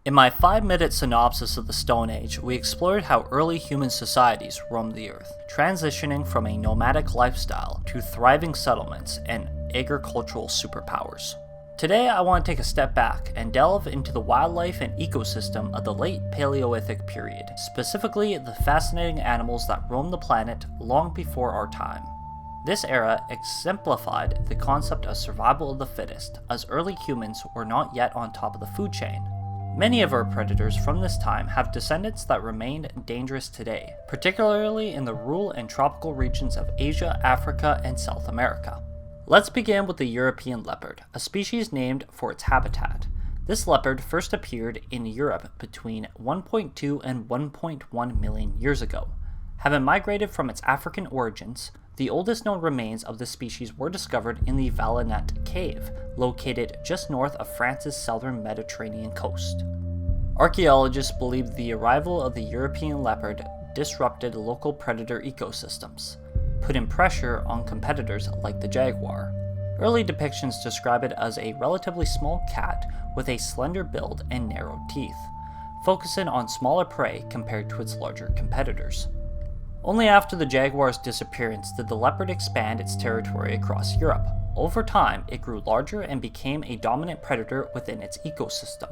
In my 5-minute synopsis of the Stone Age, we explored how early human societies roamed the Earth, transitioning from a nomadic lifestyle to thriving settlements and agricultural superpowers. Today, I want to take a step back and delve into the wildlife and ecosystem of the late Paleolithic period, specifically the fascinating animals that roamed the planet long before our time. This era exemplified the concept of survival of the fittest, as early humans were not yet on top of the food chain. Many of our predators from this time have descendants that remain dangerous today, particularly in the rural and tropical regions of Asia, Africa, and South America. Let's begin with the European leopard, a species named for its habitat. This leopard first appeared in Europe between 1.2 and 1.1 million years ago. Having migrated from its African origins, the oldest known remains of the species were discovered in the Valainet cave, located just north of France's southern Mediterranean coast. Archaeologists believe the arrival of the European leopard disrupted local predator ecosystems, putting pressure on competitors like the jaguar. Early depictions describe it as a relatively small cat with a slender build and narrow teeth, focusing on smaller prey compared to its larger competitors. Only after the jaguar's disappearance did the leopard expand its territory across Europe. Over time, it grew larger and became a dominant predator within its ecosystem.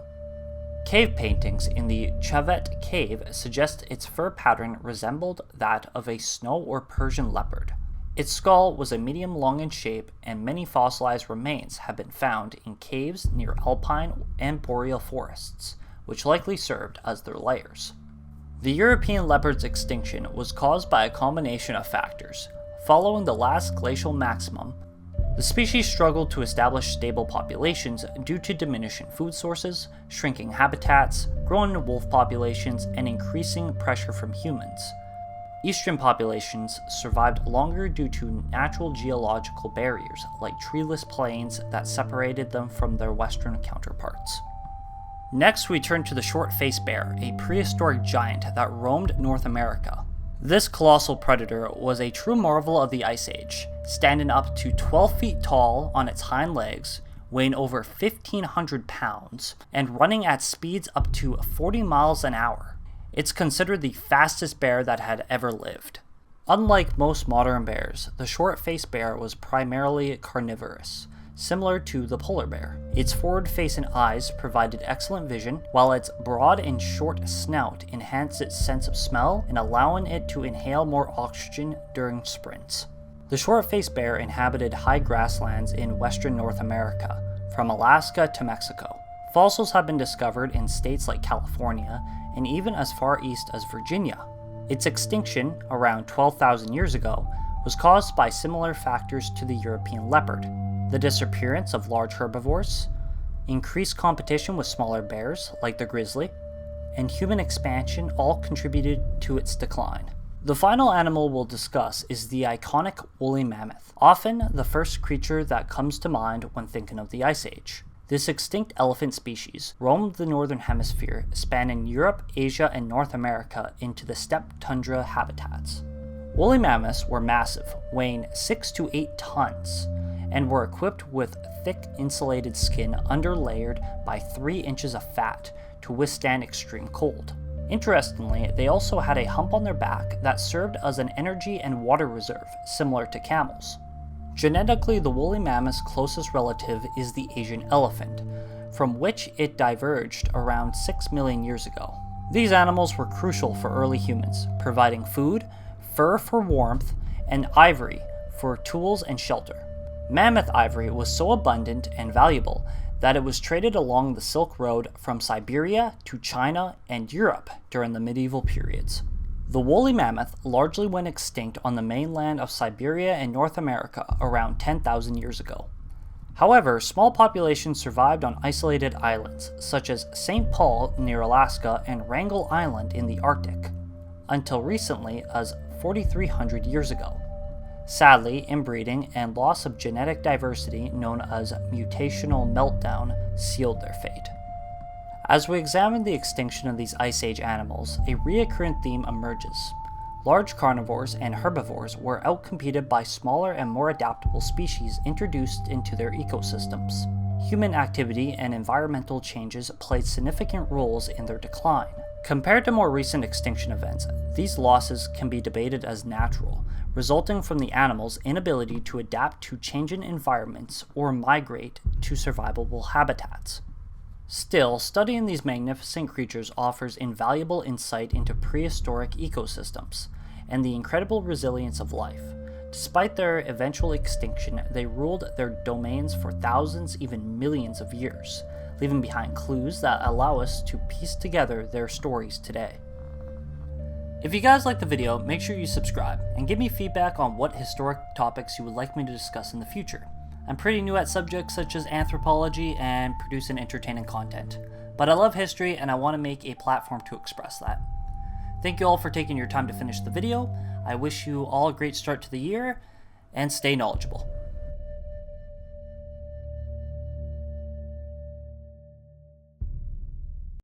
Cave paintings in the Chevet cave suggest its fur pattern resembled that of a snow or Persian leopard. Its skull was a medium long in shape, and many fossilized remains have been found in caves near alpine and boreal forests, which likely served as their lairs. The European leopard's extinction was caused by a combination of factors. Following the last glacial maximum, the species struggled to establish stable populations due to diminishing food sources, shrinking habitats, growing wolf populations, and increasing pressure from humans. Eastern populations survived longer due to natural geological barriers like treeless plains that separated them from their western counterparts. Next, we turn to the short-faced bear, a prehistoric giant that roamed North America. This colossal predator was a true marvel of the Ice Age, standing up to 12 feet tall on its hind legs, weighing over 1,500 pounds, and running at speeds up to 40 miles an hour. It's considered the fastest bear that had ever lived. Unlike most modern bears, the short-faced bear was primarily carnivorous, similar to the polar bear. Its forward-facing eyes provided excellent vision, while its broad and short snout enhanced its sense of smell and allowing it to inhale more oxygen during sprints. The short-faced bear inhabited high grasslands in western North America, from Alaska to Mexico. Fossils have been discovered in states like California and even as far east as Virginia. Its extinction, around 12,000 years ago, was caused by similar factors to the European leopard. The disappearance of large herbivores, increased competition with smaller bears like the grizzly, and human expansion all contributed to its decline. The final animal we'll discuss is the iconic woolly mammoth, often the first creature that comes to mind when thinking of the Ice Age. This extinct elephant species roamed the northern hemisphere, spanning Europe, Asia, and North America into the steppe tundra habitats. Woolly mammoths were massive, weighing 6 to 8 tons, and were equipped with thick insulated skin underlayered by 3 inches of fat to withstand extreme cold. Interestingly, they also had a hump on their back that served as an energy and water reserve, similar to camels. Genetically, the woolly mammoth's closest relative is the Asian elephant, from which it diverged around 6 million years ago. These animals were crucial for early humans, providing food, fur for warmth, and ivory for tools and shelter. Mammoth ivory was so abundant and valuable that it was traded along the Silk Road from Siberia to China and Europe during the medieval periods. The woolly mammoth largely went extinct on the mainland of Siberia and North America around 10,000 years ago. However, small populations survived on isolated islands, such as St. Paul near Alaska and Wrangel Island in the Arctic, until recently as 4,300 years ago. Sadly, inbreeding and loss of genetic diversity known as mutational meltdown sealed their fate. As we examine the extinction of these Ice Age animals, a recurrent theme emerges. Large carnivores and herbivores were outcompeted by smaller and more adaptable species introduced into their ecosystems. Human activity and environmental changes played significant roles in their decline. Compared to more recent extinction events, these losses can be debated as natural, resulting from the animals' inability to adapt to changing environments or migrate to survivable habitats. Still, studying these magnificent creatures offers invaluable insight into prehistoric ecosystems and the incredible resilience of life. Despite their eventual extinction, they ruled their domains for thousands, even millions of years, leaving behind clues that allow us to piece together their stories today. If you guys like the video, make sure you subscribe and give me feedback on what historic topics you would like me to discuss in the future. I'm pretty new at subjects such as anthropology and producing entertaining content, but I love history and I want to make a platform to express that. Thank you all for taking your time to finish the video. I wish you all a great start to the year, and stay knowledgeable.